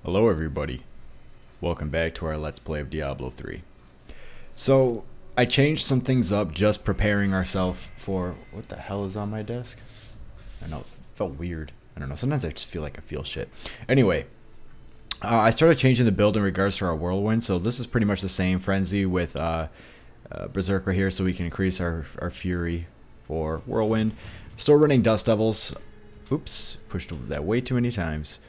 Hello everybody, welcome back to our Let's Play of Diablo 3. So, I changed some things up just preparing ourselves for... What the hell is on my desk? I know, it felt weird. I don't know, sometimes I just feel like I feel shit. Anyway, I started changing the build in regards to our Whirlwind, so this is pretty much the same Frenzy with Berserker here, so we can increase our Fury for Whirlwind. Still running Dust Devils. Oops, pushed over that way too many times.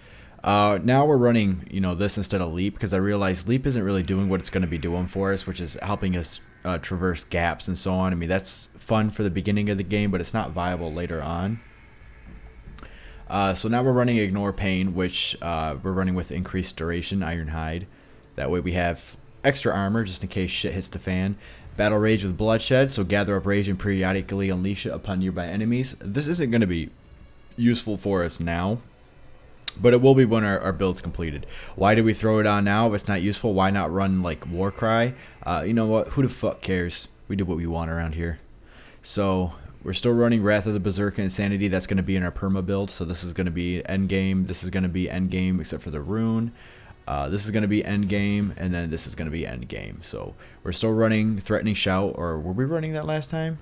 Now we're running, this instead of Leap, because I realized Leap isn't really doing what it's going to be doing for us, which is helping us traverse gaps and so on. I mean, that's fun for the beginning of the game, but it's not viable later on. So now we're running Ignore Pain, which we're running with increased duration, Iron Hide. That way we have extra armor, just in case shit hits the fan. Battle Rage with Bloodshed, so gather up rage and periodically unleash it upon nearby enemies. This isn't going to be useful for us now, but it will be when our build's completed. Why do we throw it on now if it's not useful? Why not run like Warcry? You know what? Who the fuck cares? We do what we want around here. So we're still running Wrath of the Berserker Insanity. That's going to be in our perma build. So this is going to be endgame. This is going to be endgame except for the rune. This is going to be endgame, and then this is going to be endgame. So we're still running Threatening Shout, or were we running that last time?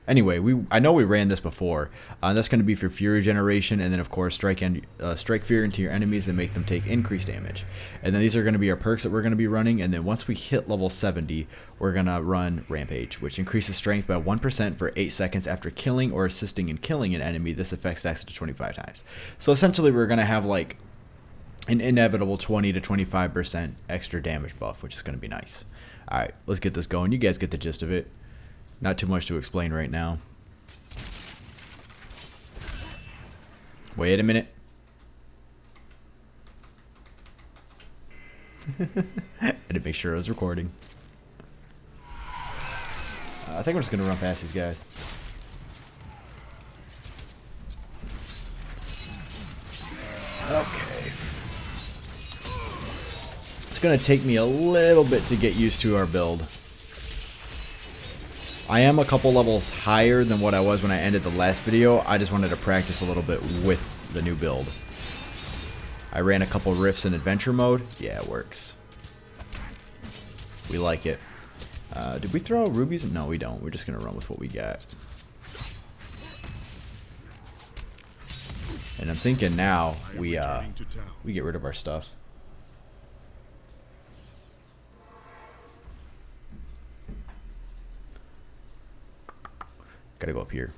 Anyway, I know we ran this before. That's going to be for Fury generation, and then of course strike fear into your enemies and make them take increased damage. And then these are going to be our perks that we're going to be running. And then once we hit level 70, we're going to run Rampage, which increases strength by 1% for 8 seconds after killing or assisting in killing an enemy. This effect stacks to 25 times. So essentially, we're going to have like an inevitable 20 to 25% extra damage buff, which is going to be nice. All right, let's get this going. You guys get the gist of it. Not too much to explain right now. Wait a minute. I had to make sure I was recording. I think I'm just going to run past these guys. Okay. It's going to take me a little bit to get used to our build. I am a couple levels higher than what I was when I ended the last video. I just wanted to practice a little bit with the new build. I ran a couple rifts in adventure mode. Yeah, it works. We like it. Did we throw rubies? No, we don't. We're just going to run with what we got. And I'm thinking now we get rid of our stuff. Gotta go up here.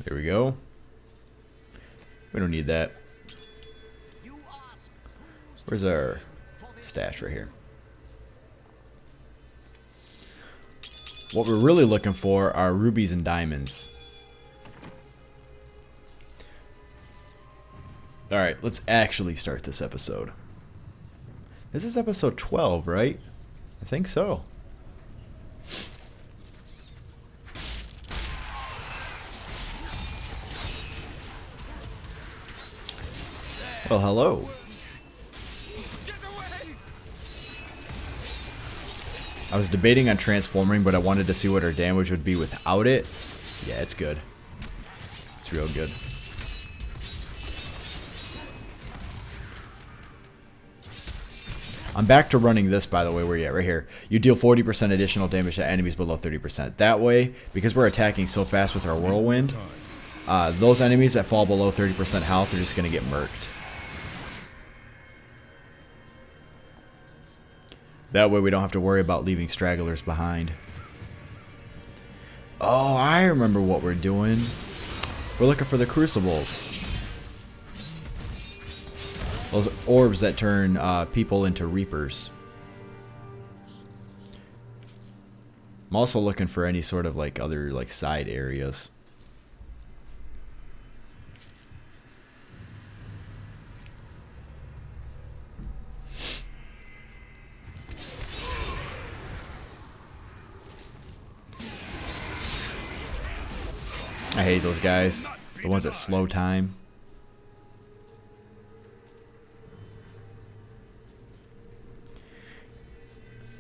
There we go. We don't need that. Where's our stash right here? What we're really looking for are rubies and diamonds. Alright, let's actually start this episode. This is episode 12, right? I think so. Well, hello. I was debating on transforming, but I wanted to see what our damage would be without it. Yeah, it's good. It's real good. I'm back to running this, by the way, where you're at, right here. You deal 40% additional damage to enemies below 30%. That way, because we're attacking so fast with our Whirlwind, those enemies that fall below 30% health are just going to get murked. That way we don't have to worry about leaving stragglers behind. Oh, I remember what we're doing. We're looking for the crucibles. Those orbs that turn people into reapers. I'm also looking for any sort of like other like side areas. I hate those guys. The ones that slow time.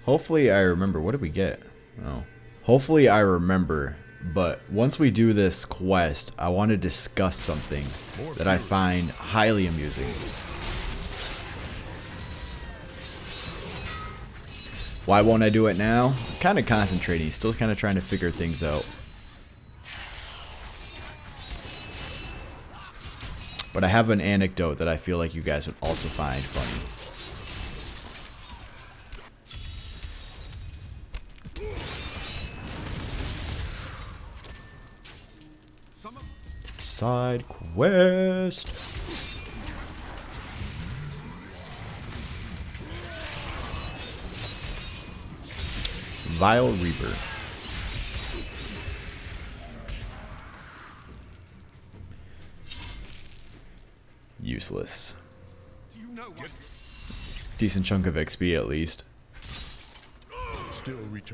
Hopefully I remember. What did we get? Oh. Hopefully I remember. But once we do this quest, I want to discuss something that I find highly amusing. Why won't I do it now? I'm kind of concentrating, still kind of trying to figure things out. But I have an anecdote that I feel like you guys would also find funny. Side quest. Vile Reaper. Useless. Decent chunk of XP at least.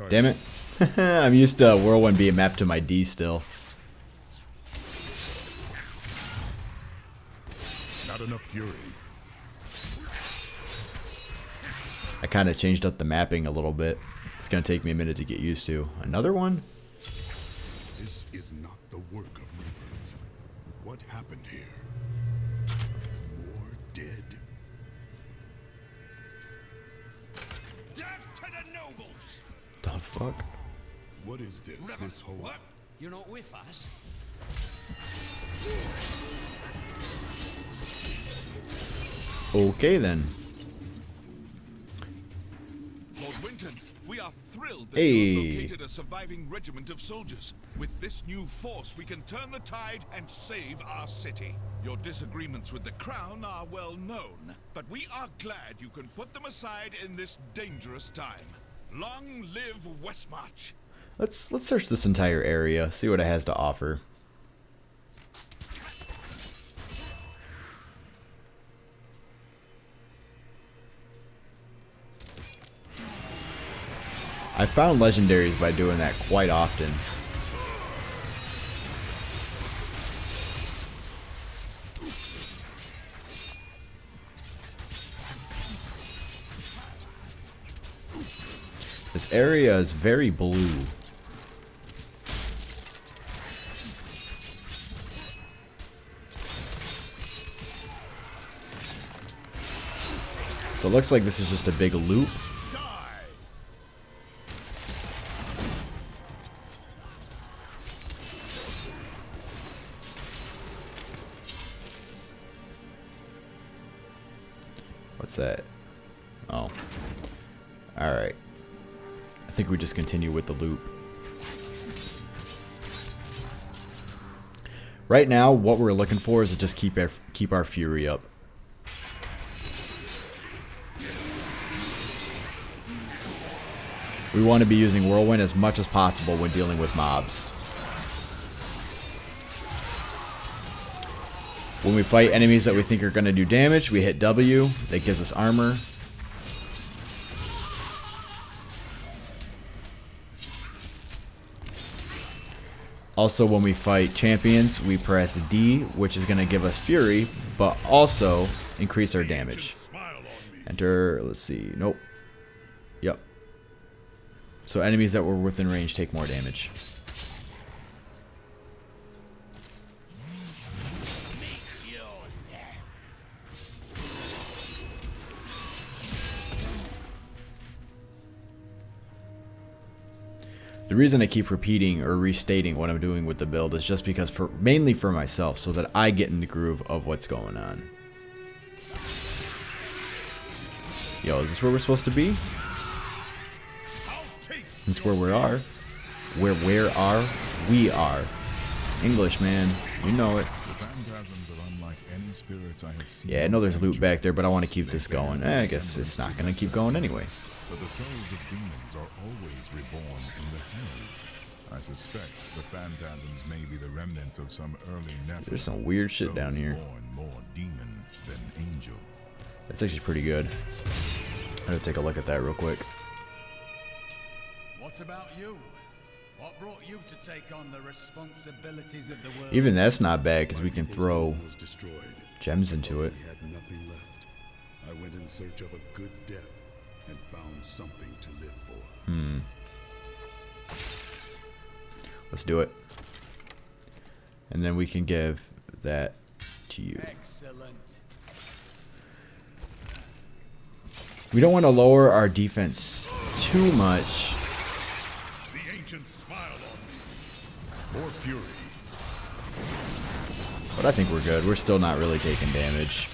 Damn it. I'm used to Whirlwind being mapped to my D still. Not enough fury. I kind of changed up the mapping a little bit. It's going to take me a minute to get used to. Another one? This is not the work of Reapers. What happened here? More dead. Death to the nobles! The fuck? What is this? This whole... What? You're not with us? Okay then. Lord Winton, we are thrilled that Hey. you have located a surviving regiment of soldiers. With this new force, we can turn the tide and save our city. Your disagreements with the Crown are well known, but we are glad you can put them aside in this dangerous time. Long live Westmarch! Let's search this entire area, see what it has to offer. I found legendaries by doing that quite often. This area is very blue. So it looks like this is just a big loop. What's that? Oh. Alright. I think we just continue with the loop. Right now, what we're looking for is to just keep our fury up. We want to be using Whirlwind as much as possible when dealing with mobs. When we fight enemies that we think are going to do damage, we hit W. That gives us armor. Also, when we fight champions, we press D, which is going to give us fury, but also increase our damage. Enter, let's see, nope. Yep. So enemies that were within range take more damage. The reason I keep repeating or restating what I'm doing with the build is just because mainly for myself, so that I get in the groove of what's going on. Yo, is this where we're supposed to be? That's where we are. Where are we are? English, man. You know it. Yeah, I know there's loot back there, but I want to keep this going. I guess it's not going to keep going anyway. But the souls of demons are always reborn in the hills. I suspect the phantasms may be the remnants of some early Nephilim. There's some weird shit down here. Born more demon than angel. That's actually pretty good. I'm going to take a look at that real quick. What about you? What brought you to take on the responsibilities of the world? Even that's not bad, because we can throw Was destroyed. gems into it. We had nothing left. I went in search of a good death and found something to live for. Let's do it. And then we can give that to you. Excellent. We don't want to lower our defense too much. The ancients smiled on me. More fury. But I think we're good. We're still not really taking damage.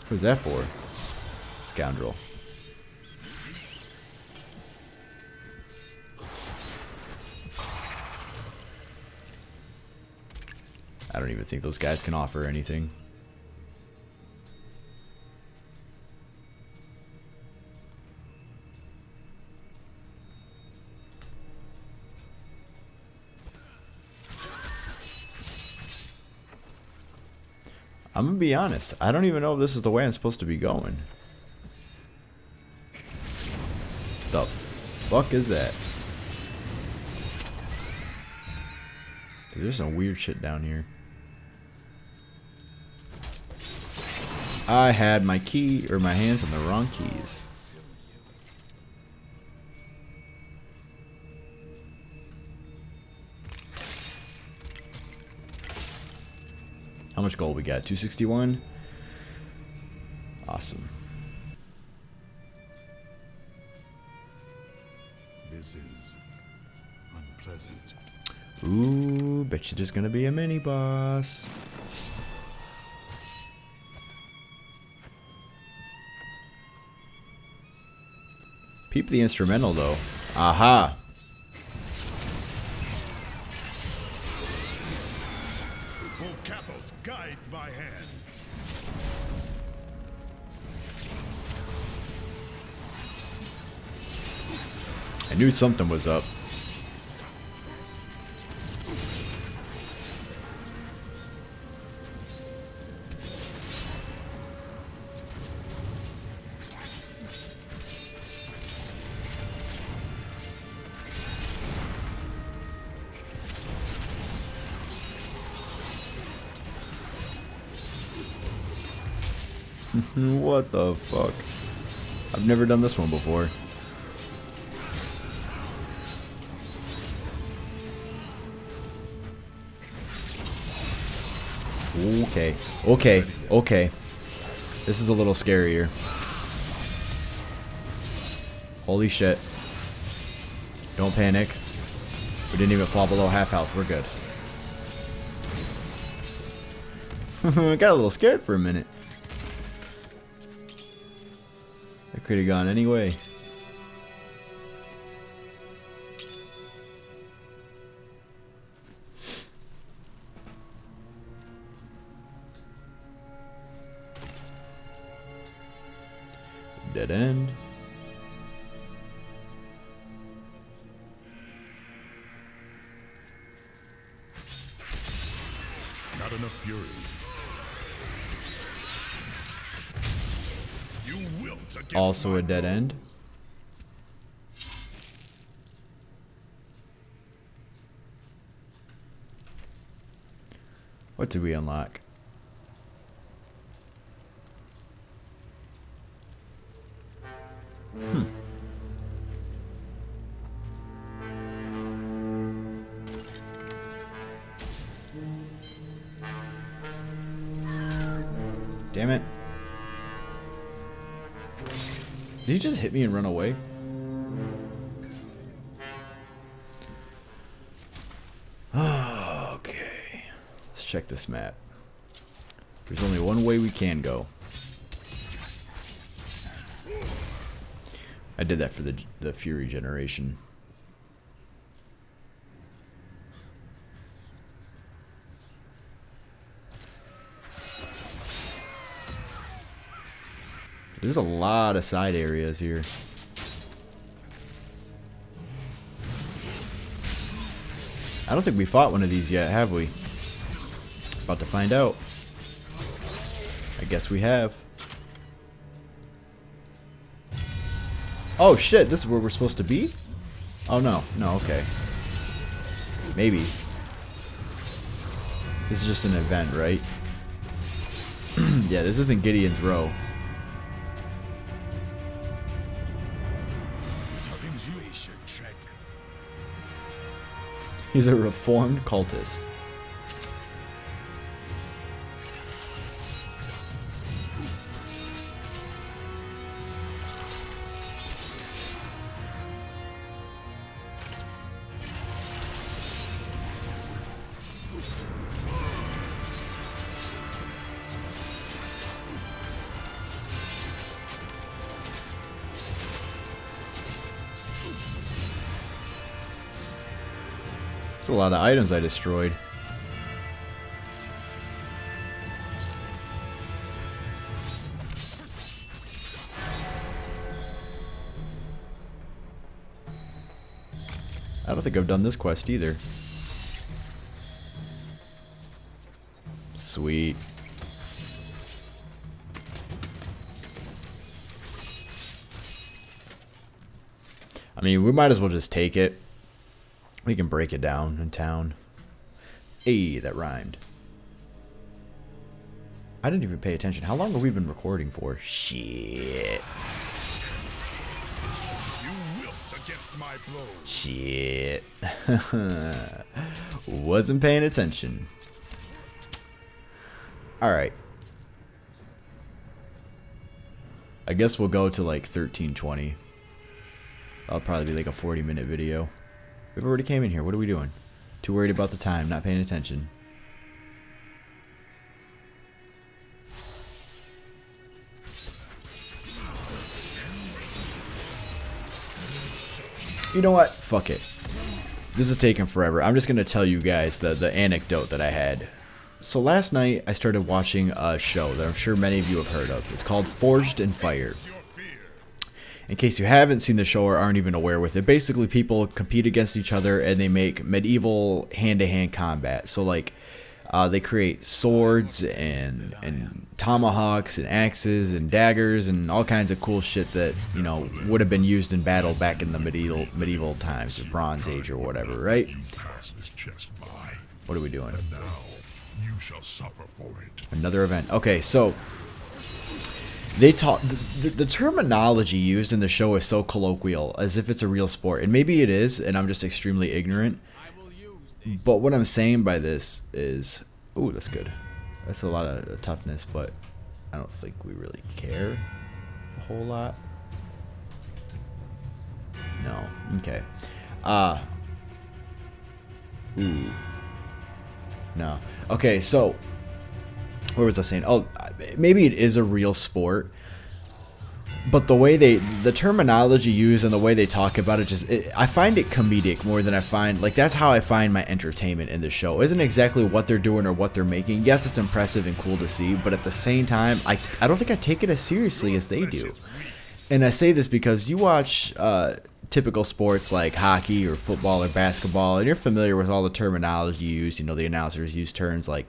Who's that for? Scoundrel. I don't even think those guys can offer anything. I'm gonna be honest. I don't even know if this is the way I'm supposed to be going. The fuck is that? There's some weird shit down here. I had my key or my hands on the wrong keys. How much gold we got? 261? Awesome. This is unpleasant. Ooh, bet you there's gonna be a mini boss. Peep the instrumental though. Aha! Cathos, guide my hand. I knew something was up. What the fuck? I've never done this one before. Okay, okay, okay. This is a little scarier. Holy shit. Don't panic. We didn't even fall below half health. We're good. I got a little scared for a minute. I could have gone anyway. Dead end. Not enough fury. You wilt against Also my a dead end. blows. What did we unlock? Damn it. Did he just hit me and run away? Okay. Let's check this map. There's only one way we can go. I did that for the Fury generation. There's a lot of side areas here. I don't think we fought one of these yet, have we? About to find out. I guess we have. Oh shit, this is where we're supposed to be? Oh no, no, okay. Maybe. This is just an event, right? Yeah, this isn't Gideon's Row. He's a reformed cultist. That's a lot of items I destroyed. I don't think I've done this quest either. Sweet. I mean, we might as well just take it. We can break it down in town. Hey, that rhymed. I didn't even pay attention. How long have we been recording for? Shit. You wilt against my blows. Shit. Wasn't paying attention. Alright. I guess we'll go to like 13:20. That'll probably be like a 40-minute video. We've already came in here. What are we doing? Too worried about the time, not paying attention. You know what? Fuck it. This is taking forever. I'm just going to tell you guys the anecdote that I had. So last night, I started watching a show that I'm sure many of you have heard of. It's called Forged in Fire. In case you haven't seen the show or aren't even aware with it, basically people compete against each other and they make medieval hand-to-hand combat. So like they create swords and tomahawks and axes and daggers and all kinds of cool shit that, you know, would have been used in battle back in the medieval times, the Bronze Age or whatever, right? What are we doing? Now you shall suffer for it. Another event. Okay, so they talk. The terminology used in the show is so colloquial, as if it's a real sport, and maybe it is, and I'm just extremely ignorant. But what I'm saying by this is, ooh, that's good. That's a lot of toughness, but I don't think we really care a whole lot. No. Okay. Ooh. No. Okay, so what was I saying? Oh, maybe it is a real sport, but the way the terminology used and the way they talk about it, I find it comedic more than I find, like, that's how I find my entertainment in the show. It isn't exactly what they're doing or what they're making. Yes, it's impressive and cool to see, but at the same time, I don't think I take it as seriously as they do. And I say this because you watch typical sports like hockey or football or basketball, and you're familiar with all the terminology used. You know, the announcers use terms like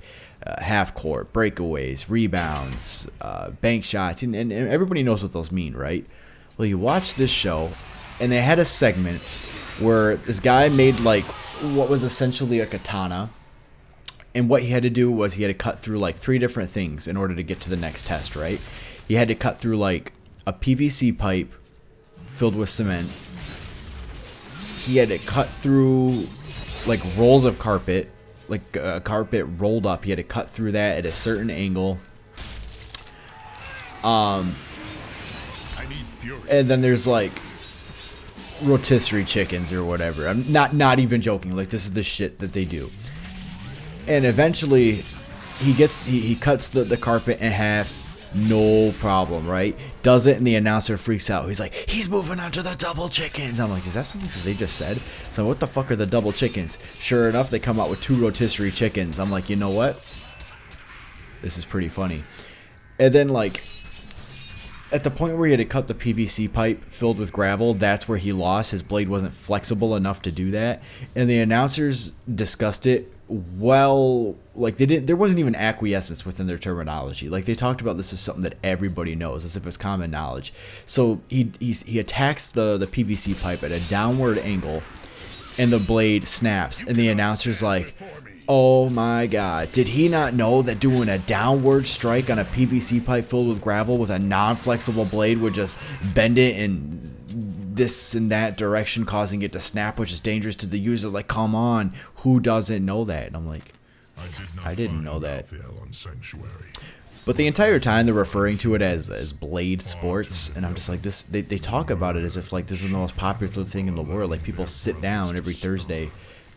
half court, breakaways, rebounds, bank shots, and everybody knows what those mean, right? Well, you watch this show, and they had a segment where this guy made like what was essentially a katana, and what he had to do was he had to cut through like 3 different things in order to get to the next test, right? He had to cut through like a PVC pipe filled with cement. He had to cut through like rolls of carpet, like carpet rolled up. He had to cut through that at a certain angle. And then there's like rotisserie chickens or whatever. I'm not even joking. Like, this is the shit that they do. And eventually he cuts the carpet in half. No problem, right? Does it, and the announcer freaks out. He's like, he's moving on to the double chickens. I'm like, is that something that they just said? So what the fuck are the double chickens? Sure enough, they come out with 2 rotisserie chickens. I'm like, you know what? This is pretty funny. And then, like, at the point where he had to cut the PVC pipe filled with gravel, that's where he lost. His blade wasn't flexible enough to do that. And the announcers discussed it well. Like, there wasn't even acquiescence within their terminology. Like, they talked about this as something that everybody knows, as if it's common knowledge. So he attacks the PVC pipe at a downward angle, and the blade snaps, and the announcer's like, oh my god, did he not know that doing a downward strike on a PVC pipe filled with gravel with a non-flexible blade would just bend it in this and that direction, causing it to snap, which is dangerous to the user? Like, come on, who doesn't know that? And I'm like, I didn't know that. But the entire time they're referring to it as Blade Sports, and I'm just like, this. They talk about it as if like this is the most popular thing in the world. Like, people sit down every Thursday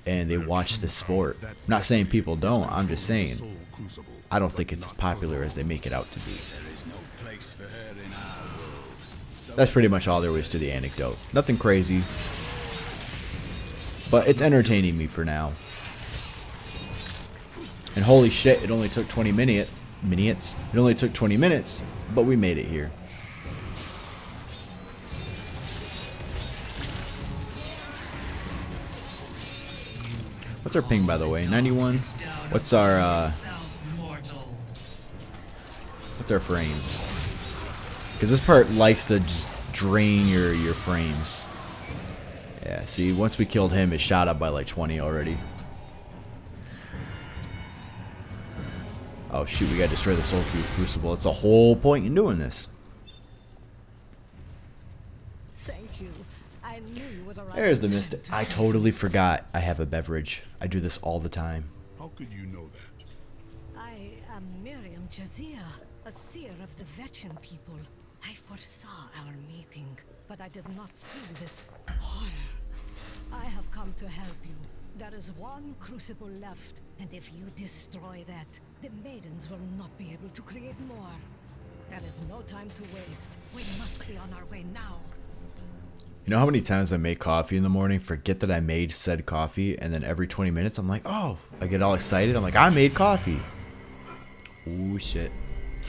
and they watch this sport. I'm not saying people don't. I'm just saying I don't think it's as popular as they make it out to be. That's pretty much all there was to the anecdote. Nothing crazy, but it's entertaining me for now. And holy shit, it only took 20 minutes. It only took 20 minutes, but we made it here. What's our ping, by the way? 91. What's our frames? Because this part likes to just drain your frames. Yeah, see, once we killed him, it shot up by like 20 already. Oh shoot, we gotta destroy the Soul Crucible. It's the whole point in doing this. Thank you. I knew you would arrive. There's the mistake. I totally forgot I have a beverage. I do this all the time. How could you know that? I am Miriam Jazia, a seer of the Vetchin people. I foresaw our meeting, but I did not see this horror. I have come to help you. There is one crucible left, and if you destroy that, the maidens will not be able to create more. There is no time to waste. We must be on our way now. You know how many times I make coffee in the morning, forget that I made said coffee, and then every 20 minutes I'm like, oh, I get all excited. I'm like, I made coffee. Ooh, shit.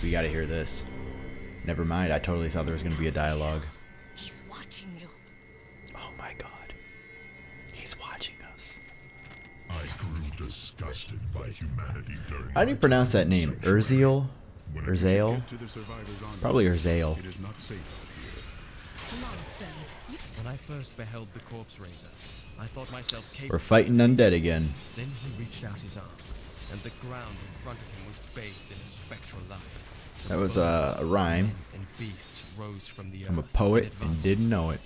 We gotta hear this. Never mind, I totally thought there was gonna be a dialogue. He's watching you. Oh my god. He's watching us. I grew disgusted by humanity during. How do you pronounce that name? Urziel? Whenever you Urzael? get to the survivors' army, Probably Urzael. It is not safe out here. Nonsense. When I first beheld the corpse raiser, I thought myself capable. We're fighting undead again. Then he reached out his arm, and the ground in front of him was bathed in a spectral light. That was a rhyme. Men and beasts rose from the I'm a earth poet and advanced. didn't know it.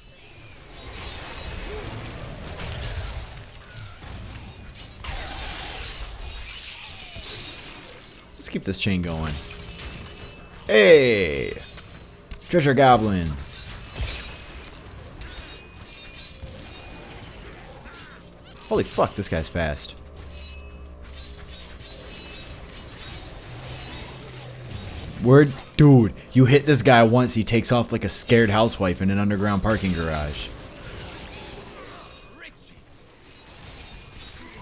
Let's keep this chain going. Hey! Treasure Goblin. Holy fuck, this guy's fast. Word, dude, you hit this guy once, he takes off like a scared housewife in an underground parking garage.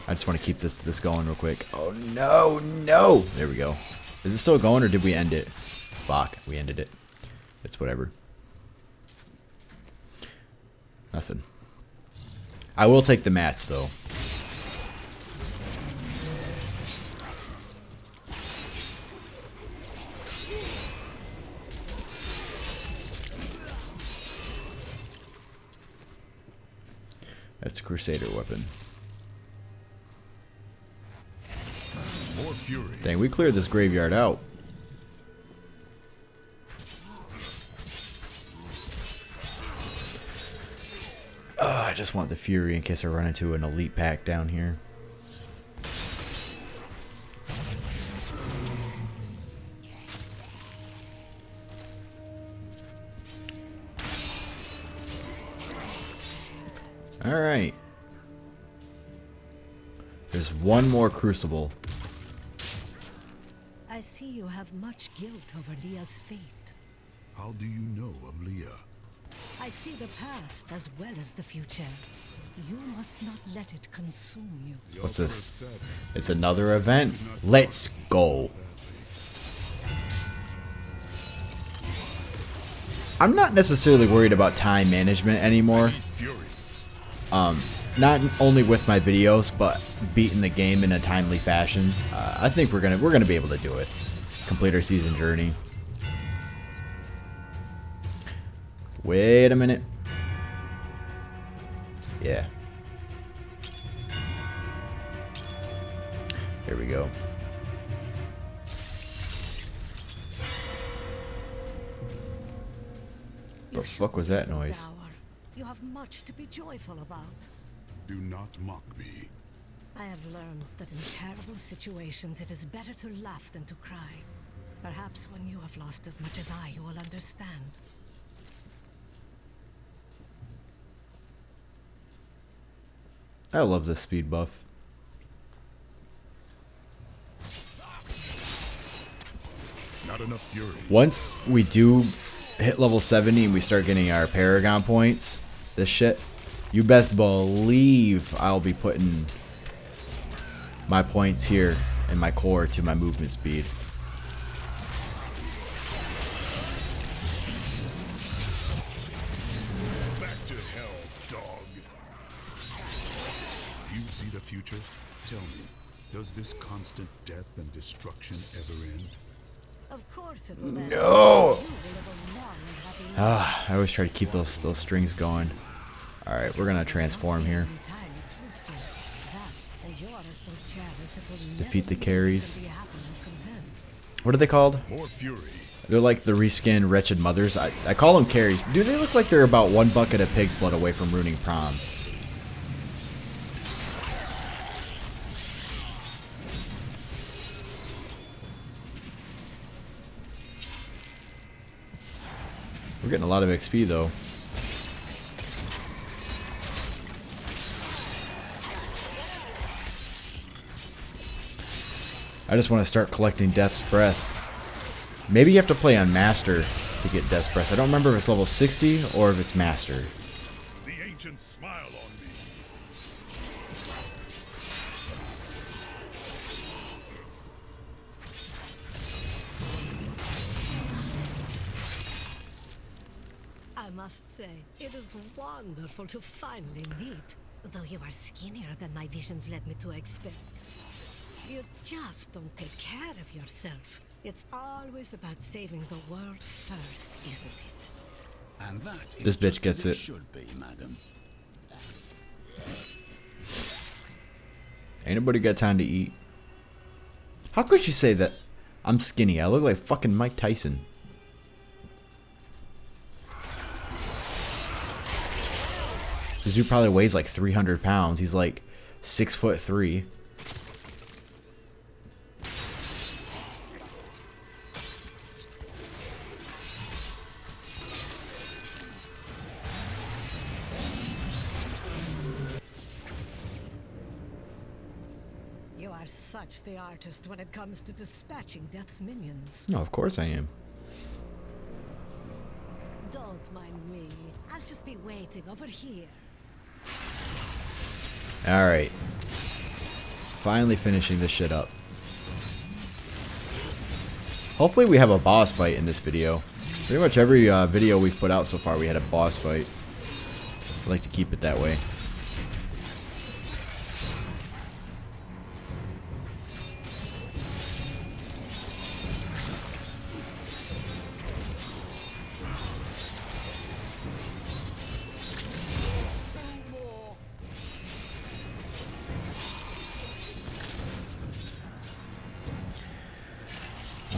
I just want to keep this going real quick. Oh no, no! There we go. Is it still going or did we end it? Fuck, we ended it. It's whatever. Nothing. I will take the mats though. That's a Crusader weapon. More fury. Dang, we cleared this graveyard out. I just want the Fury in case I run into an elite pack down here. Alright. There's one more Crucible. I see you have much guilt over Leah's fate. How do you know of Leah? I see the past as well as the future. You must not let it consume you. What's this? It's another event. Let's go. I'm not necessarily worried about time management anymore. Not only with my videos, but beating the game in a timely fashion. I think we're gonna be able to do it. Complete our season journey. Wait a minute. Yeah. There we go. The fuck was that noise? You have much to be joyful about. Do not mock me. I have learned that in terrible situations it is better to laugh than to cry. Perhaps when you have lost as much as I, you will understand. I love this speed buff. Not enough fury. Once we do hit level 70 and we start getting our Paragon points, this shit, you best believe I'll be putting my points here in my core to my movement speed. Back to hell, dog. You see the future? Tell me, does this constant death and destruction ever end? Of course it will end. No! You will live a long and happy life. Ah, I always try to keep those strings going. Alright, we're gonna transform here. Entirely truthful. That, and you are so jealous it will Defeat never the carries. be happy and content. What are they called? More fury. They're like the reskinned Wretched Mothers. I call them carries. Do they look like they're about 1 bucket of pig's blood away from ruining prom? We're getting a lot of XP though. I just want to start collecting Death's Breath. Maybe you have to play on Master to get Death's Breath. I don't remember if it's level 60 or if it's Master. The ancients smile on me. I must say, it is wonderful to finally meet. Though you are skinnier than my visions led me to expect. You just don't take care of yourself. It's always about saving the world first, isn't it? And that is This bitch just gets as it. should be, madam. Ain't nobody got time to eat. How could you say that I'm skinny? I look like fucking Mike Tyson. This dude probably weighs like 300 pounds. He's like 6'3". You are such the artist when it comes to dispatching Death's minions. No, of course I am. Don't mind me. I'll just be waiting over here. Alright. Finally finishing this shit up. Hopefully we have a boss fight in this video. Pretty much every video we've put out so far we had a boss fight. I like to keep it that way.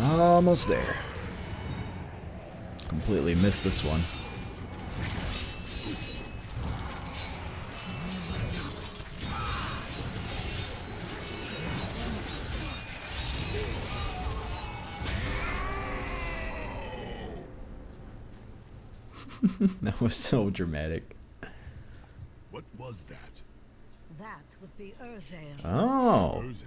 Almost there. Completely missed this one. That was so dramatic. What was that? That would be Urzael. Oh. Urzael.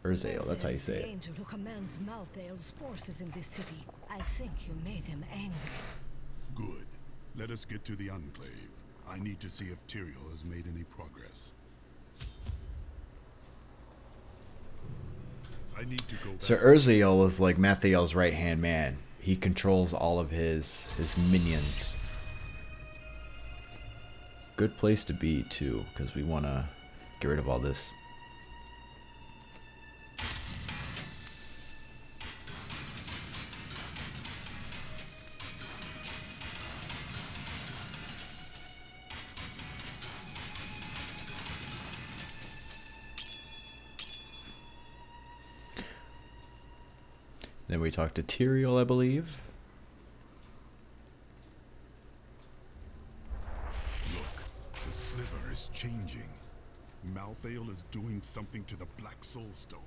Urzael, that's how you Urzael is say the it. angel who commands Malthael's forces in this city. I think you made him angry. Good. Let us get to the Enclave. I need to see if Tyrael has made any progress. I need to go back. So Urzael is like Mathael's right-hand man. He controls all of his minions. Good place to be, too, because we want to get rid of all this. Then we talk to Tyrael, I believe. Look, the sliver is changing. Malthael is doing something to the Black Soulstone.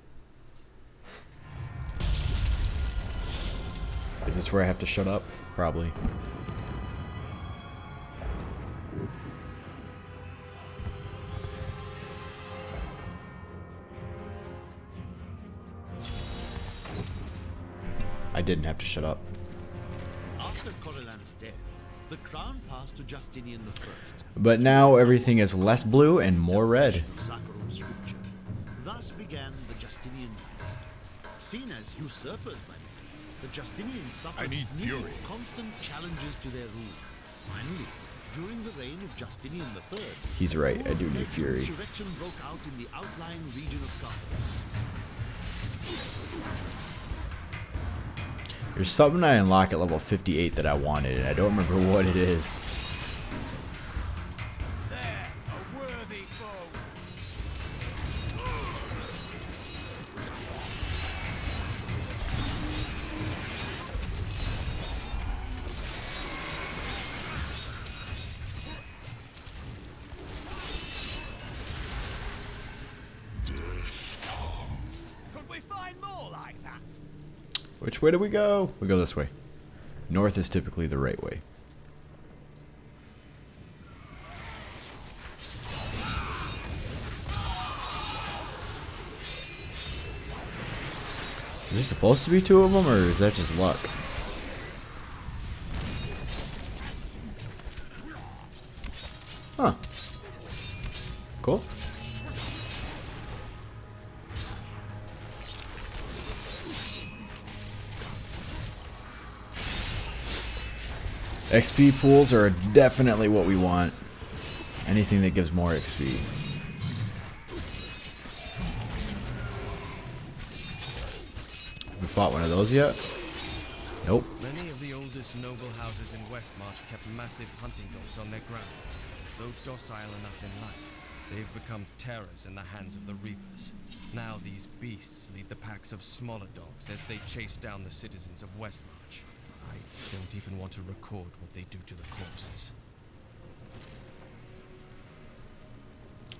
Is this where I have to shut up? Probably. I didn't have to shut up. After Corellan's death, the crown passed to Justinian I. But now everything is less blue and more red. Sacral scripture. Thus began the Justinian dynasty. Seen as usurpers by many, the Justinians suffered need nearly fury. constant challenges to their rule. Finally, during the reign of Justinian III, He's right, I do need fury. insurrection broke out in the outlying region of Carthage. There's something I unlock at level 58 that I wanted, and I don't remember what it is. There, a worthy foe. Could we find more like that? Which way do we go? We go this way. North is typically the right way. Is there supposed to be two of them, or is that just luck? Huh. Cool. XP pools are definitely what we want. Anything that gives more XP. Have we fought one of those yet? Nope. Many of the oldest noble houses in Westmarch kept massive hunting dogs on their ground. Though docile enough in life, they've become terrors in the hands of the Reapers. Now these beasts lead the packs of smaller dogs as they chase down the citizens of Westmarch. I don't even want to record what they do to the corpses.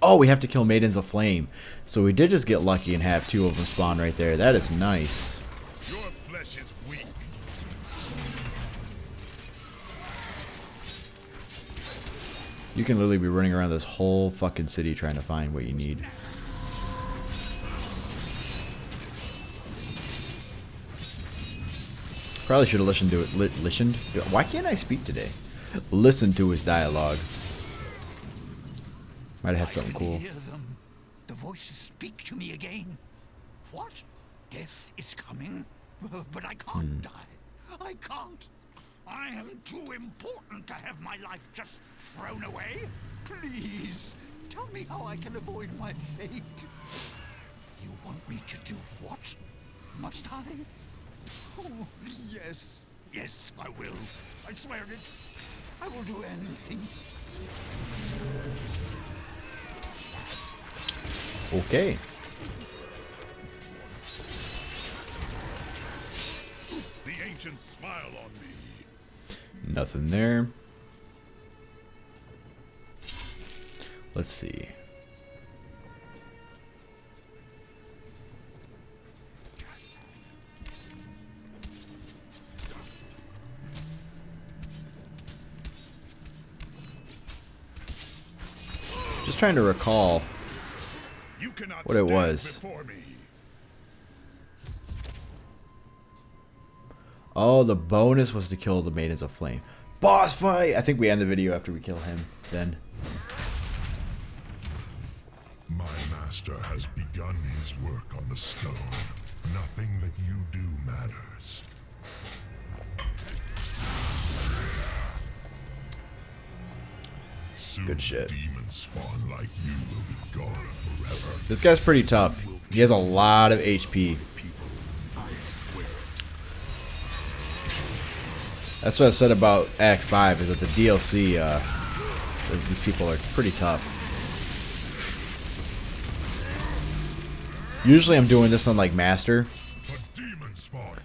Oh, we have to kill Maidens of Flame. So we did just get lucky and have two of them spawn right there. That is nice. Your flesh is weak. You can literally be running around this whole fucking city trying to find what you need. Probably should have listened to it. Listened? Why can't I speak today? Listen to his dialogue. Might have had something cool. Hear them. The voices speak to me again. What? Death is coming? But I can't die. I can't. I am too important to have my life just thrown away. Please, tell me how I can avoid my fate. You want me to do what? Must I? Oh, yes. Yes, I will. I swear it. I will do anything. Okay. The ancients smile on me. Nothing there. Let's see. Just trying to recall You cannot what it stand was. before me. Oh, the bonus was to kill the Maidens of Flame. Boss fight! I think we end the video after we kill him then. My master has begun his work on the stone. Nothing that you do matters. Soon Good shit. demons spawn like you will be gone forever. This guy's pretty tough. He has a lot of HP. That's what I said about Act 5, is that the DLC, these people are pretty tough. Usually I'm doing this on like Master, A demon spawn.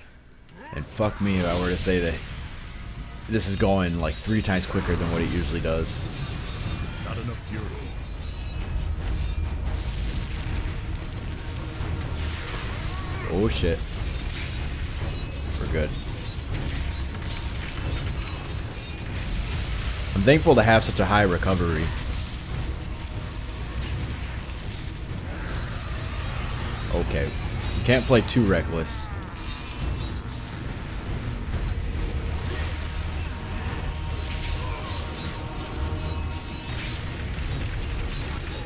And fuck me if I were to say that this is going like 3 times quicker than what it usually does. Not enough fury. Oh shit. We're good. I'm thankful to have such a high recovery. Okay. You can't play too reckless.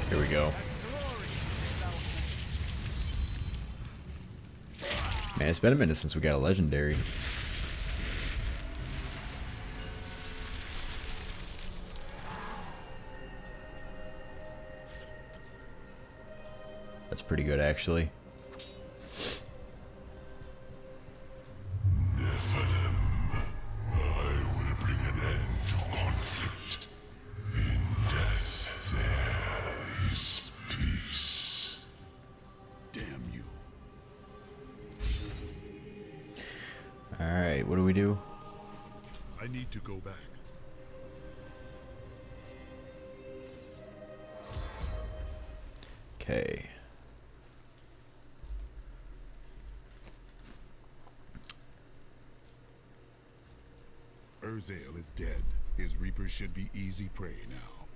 Here we go. Man, it's been a minute since we got a legendary. That's pretty good, actually. Alright, what do we do? I need to go back. Okay. Urzael is dead. His reapers should be easy prey now.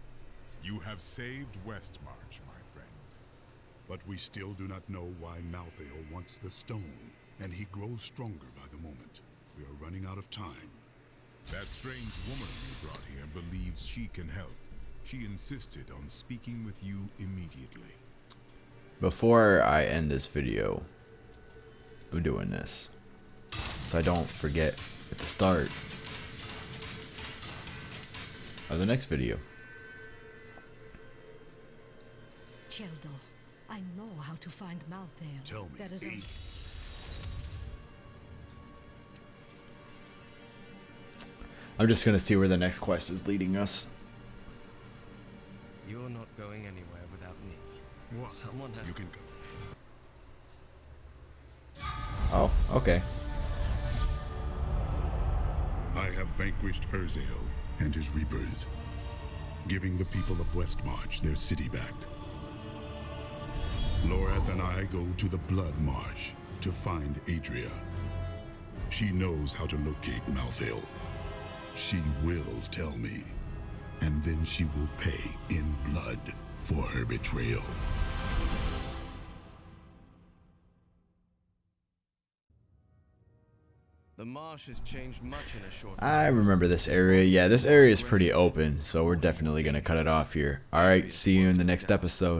You have saved Westmarch, my friend. But we still do not know why Malthael wants the stone, and he grows stronger by the moment. We are running out of time. That strange woman you brought here believes she can help. She insisted on speaking with you immediately. Before I end this video, I'm doing this so I don't forget at the start of the next video. Cheldo, I know how to find Malthael. Tell me, There is a... I'm just gonna see where the next quest is leading us. You're not going anywhere without me. What? Someone has You can go. Oh, okay. I have vanquished Urzael and his reapers, giving the people of Westmarch their city back. Lorath and I go to the Blood Marsh to find Adria. She knows how to locate Malthael. She will tell me, and then she will pay in blood for her betrayal. The marsh has changed much in a short I time. remember this area. Yeah, this area is pretty open, so we're definitely gonna cut it off here. Alright, see you in the next episode.